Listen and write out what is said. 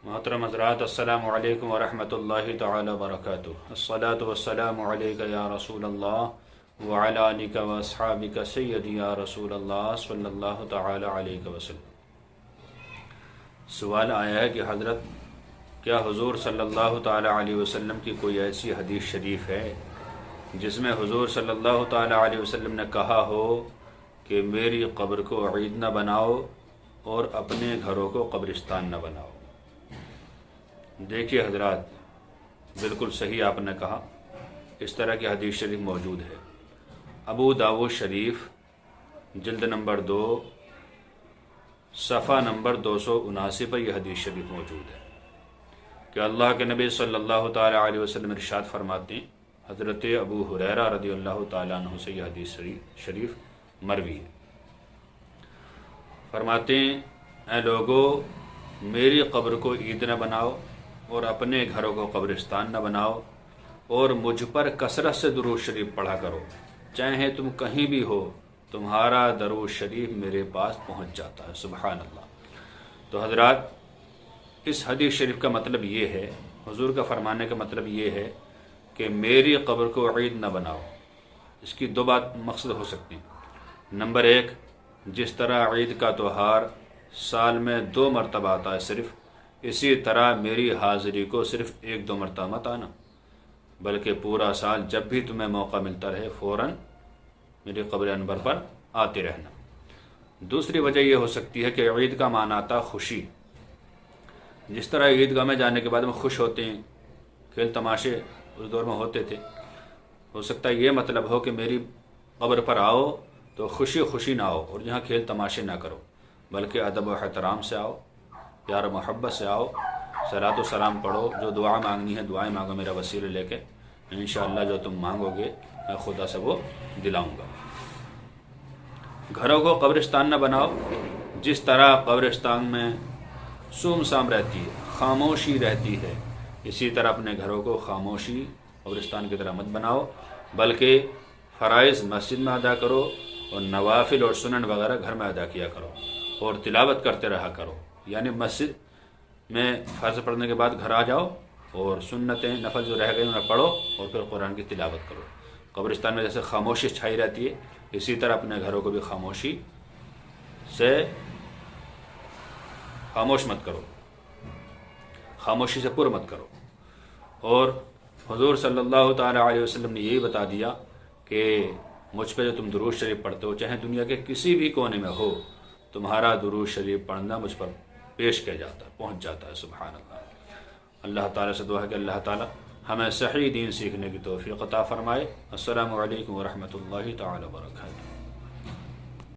محترم حضرات، السلام علیکم ورحمۃ اللہ تعالی وبرکاتہ۔ الصلاۃ والسلام علیک یا رسول اللہ وعلی آلک واصحابک سیدی یا رسول اللہ صلی اللہ تعالی علیہ وسلم۔ سوال آیا ہے کہ حضرت کیا حضور صلی اللہ تعالی علیہ وسلم کی کوئی ایسی حدیث شریف ہے جس میں حضور صلی اللہ تعالی علیہ وسلم نے کہا ہو کہ میری قبر کو عید نہ بناؤ اور اپنے گھروں کو قبرستان نہ بناؤ؟ دیکھیے حضرات، بالکل صحیح آپ نے کہا، اس طرح کی حدیث شریف موجود ہے۔ ابو داؤد شریف جلد نمبر 2 صفحہ نمبر 279 پر یہ حدیث شریف موجود ہے کہ اللہ کے نبی صلی اللہ تعالی علیہ وسلم ارشاد فرماتے ہیں، حضرت ابو ہریرہ رضی اللہ تعالیٰ عنہ سے یہ حدیث شریف مروی ہے۔ فرماتے ہیں، اے لوگو، میری قبر کو عید نہ بناؤ اور اپنے گھروں کو قبرستان نہ بناؤ، اور مجھ پر کثرت سے درود شریف پڑھا کرو، چاہے تم کہیں بھی ہو تمہارا درود شریف میرے پاس پہنچ جاتا ہے۔ سبحان اللہ۔ تو حضرات، اس حدیث شریف کا مطلب یہ ہے، حضور کا فرمانے کا مطلب یہ ہے کہ میری قبر کو عید نہ بناؤ۔ اس کی دو بات مقصد ہو سکتی ہیں۔ نمبر 1، جس طرح عید کا تہوار سال میں 2 مرتبہ آتا ہے صرف، اسی طرح میری حاضری کو صرف 1-2 مرتبہ مت آنا، بلکہ پورا سال جب بھی تمہیں موقع ملتا رہے فوراً میری قبر انور پر آتے رہنا۔ دوسری وجہ یہ ہو سکتی ہے کہ عید کا معنی آتا خوشی۔ جس طرح عیدگاہ میں جانے کے بعد میں خوش ہوتے ہیں، کھیل تماشے اس دور میں ہوتے تھے، ہو سکتا ہے یہ مطلب ہو کہ میری قبر پر آؤ تو خوشی خوشی نہ آؤ اور یہاں کھیل تماشے نہ کرو، بلکہ ادب و احترام سے آؤ، پیار و محبت سے آؤ، صلاۃ و سلام پڑھو، جو دعا مانگنی ہے دعائیں مانگو میرا وسیلہ لے کے، انشاءاللہ جو تم مانگو گے میں خدا سے وہ دلاؤں گا۔ گھروں کو قبرستان نہ بناؤ۔ جس طرح قبرستان میں سوم سام رہتی ہے، خاموشی رہتی ہے، اسی طرح اپنے گھروں کو خاموشی قبرستان کی طرح مت بناؤ، بلکہ فرائض مسجد میں ادا کرو اور نوافل اور سنن وغیرہ گھر میں ادا کیا کرو، اور تلاوت کرتے رہا کرو۔ یعنی مسجد میں فرض پڑھنے کے بعد گھر آ جاؤ اور سنتیں نفل جو رہ گئی انہیں پڑھو اور پھر قرآن کی تلاوت کرو۔ قبرستان میں جیسے خاموشی چھائی رہتی ہے، اسی طرح اپنے گھروں کو بھی خاموشی مت کرو، خاموشی سے پر مت کرو۔ اور حضور صلی اللہ تعالی علیہ وسلم نے یہی بتا دیا کہ مجھ پہ جو تم درود شریف پڑھتے ہو، چاہے دنیا کے کسی بھی کونے میں ہو، تمہارا درود شریف پڑھنا مجھ پر پیش کیا جاتا ہے، پہنچ جاتا ہے۔ سبحان اللہ۔ اللہ تعالیٰ سے دعا ہے کہ اللہ تعالیٰ ہمیں صحیح دین سیکھنے کی توفیق عطا فرمائے۔ السلام علیکم ورحمۃ اللہ تعالی وبرکاتہ۔